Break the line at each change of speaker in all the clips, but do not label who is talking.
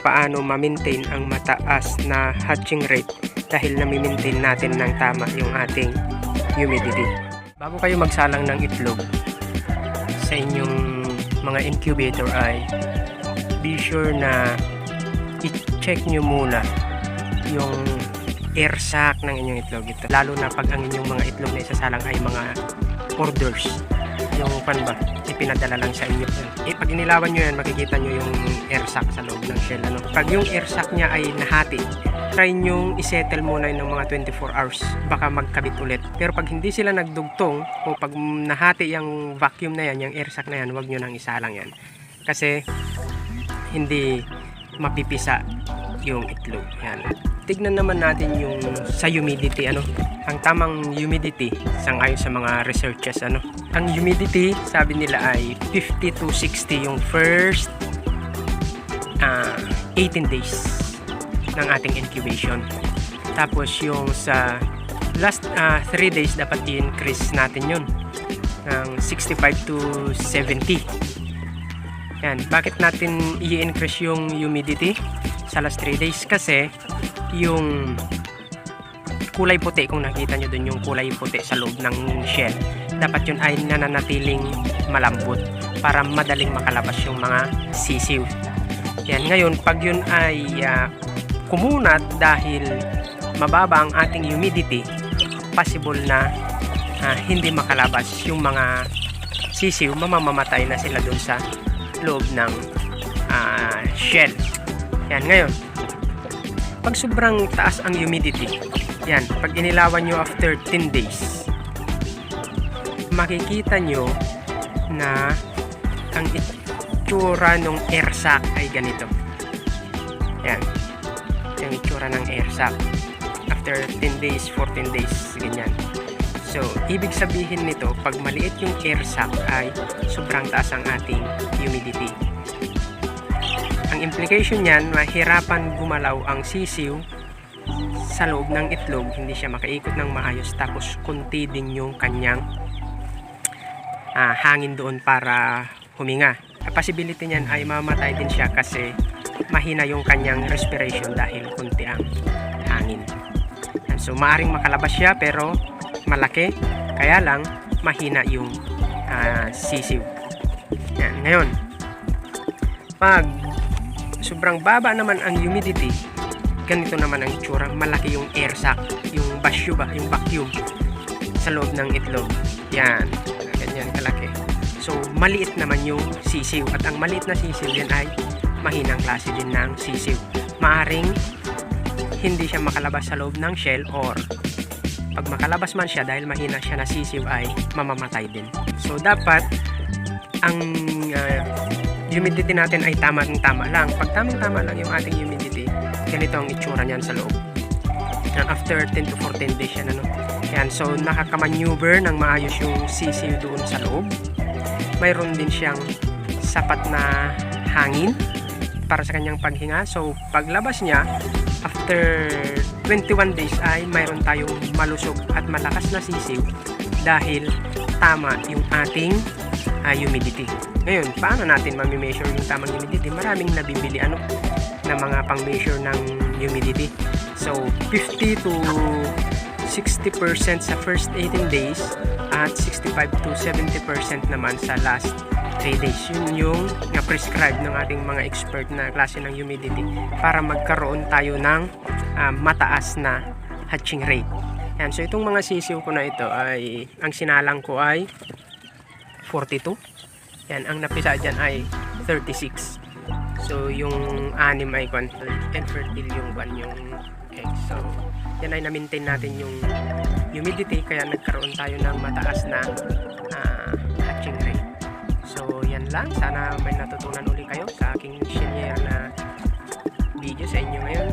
paano ma-maintain ang mataas na hatching rate dahil na-maintain natin ng tama yung ating humidity. Bago kayo magsalang ng itlog sa inyong mga incubator ay be sure na i-check nyo muna yung air sac ng inyong itlog. Ito, lalo na pag ang inyong mga itlog na isasalang ay mga orders, yung ipinadala lang sa inyo. Pag inilawan nyo yan, makikita nyo yung air sac sa loob ng shell. Pag yung air sac nya ay nahati, try nyo isettle muna ng mga 24 hours, baka magkabit ulit. Pero pag hindi sila nagdugtong o pag nahati yung vacuum na yan, yung air sac na yan, huwag nyo nang isalang yan kasi hindi mapipisa yung itlog. Yan. Tignan naman natin yung sa humidity, ang tamang humidity sangayon sa mga researchers. Ang humidity sabi nila ay 50 to 60 yung first 18 days ng ating incubation. Tapos yung sa last 3 days dapat i-increase natin yun ng 65 to 70. Yan. Bakit natin i-increase yung humidity sa last 3 days? Kasi yung kulay puti, kung nakita nyo dun yung kulay puti sa loob ng shell, dapat yun ay nananatiling malambot para madaling makalabas yung mga sisiw. Yan. Ngayon, pag yun ay kumunat dahil mababa ang ating humidity, possible na hindi makalabas yung mga sisiw, mamamatay na sila dun sa loob ng shell. Yan. Ngayon, pag sobrang taas ang humidity, yan, pag inilawan nyo after 10 days, makikita nyo na ang itsura ng air sac ay ganito. Yan, yung itsura ng air sac after 10 days, 14 days, ganyan. So, ibig sabihin nito, pag maliit yung air sac ay sobrang taas ang ating humidity. Ang implication niyan, mahirapan gumalaw ang sisiw sa loob ng itlog, hindi siya makaikot ng maayos, tapos kunti din yung kanyang hangin doon para huminga. Ang possibility niyan ay mamatay din siya kasi mahina yung kanyang respiration dahil kunti ang hangin. So maaring makalabas siya pero malaki, kaya lang mahina yung sisiw. Yan. Ngayon, pag sobrang baba naman ang humidity, ganito naman ang itsura. Malaki yung air sac, yung basyo ba, yung vacuum sa loob ng itlog. Yan, ganyan kalaki. So maliit naman yung sisiw, at ang maliit na sisiw yan ay mahinang klase din ng sisiw. Maaring hindi siya makalabas sa loob ng shell, or pag makalabas man siya dahil mahina siya na sisiw ay mamamatay din. So dapat ang humidity natin ay tama lang. Pag tamang-tama lang yung ating humidity, ganito ang itsura niyan sa loob. And after 10 to 14 days yan, yan. So nakaka-maneuver ng maayos yung sisiw doon sa loob. Mayroon din siyang sapat na hangin para sa kanyang paghinga. So paglabas niya after 21 days ay mayroon tayong malusog at malakas na sisiw dahil tama yung ating humidity. Ngayon, paano natin ma-measure yung tamang humidity? Maraming nabibili na mga pang-measure ng humidity. So 50 to 60% sa first 18 days at 65 to 70% naman sa last 3 days. Yun yung prescribe ng ating mga expert na klase ng humidity para magkaroon tayo ng mataas na hatching rate. Yan. So itong mga sisiw ko na ito ay, ang sinalang ko ay 42. Yan, ang napisa dyan ay 36. So yung 6 ay infertile yung egg. So yan ay na-maintain natin yung humidity, kaya nagkaroon tayo ng mataas na hatching rate. So yan lang, sana may natutunan uli kayo sa aking share na video sa inyo ngayon.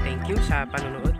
Thank you sa panonood.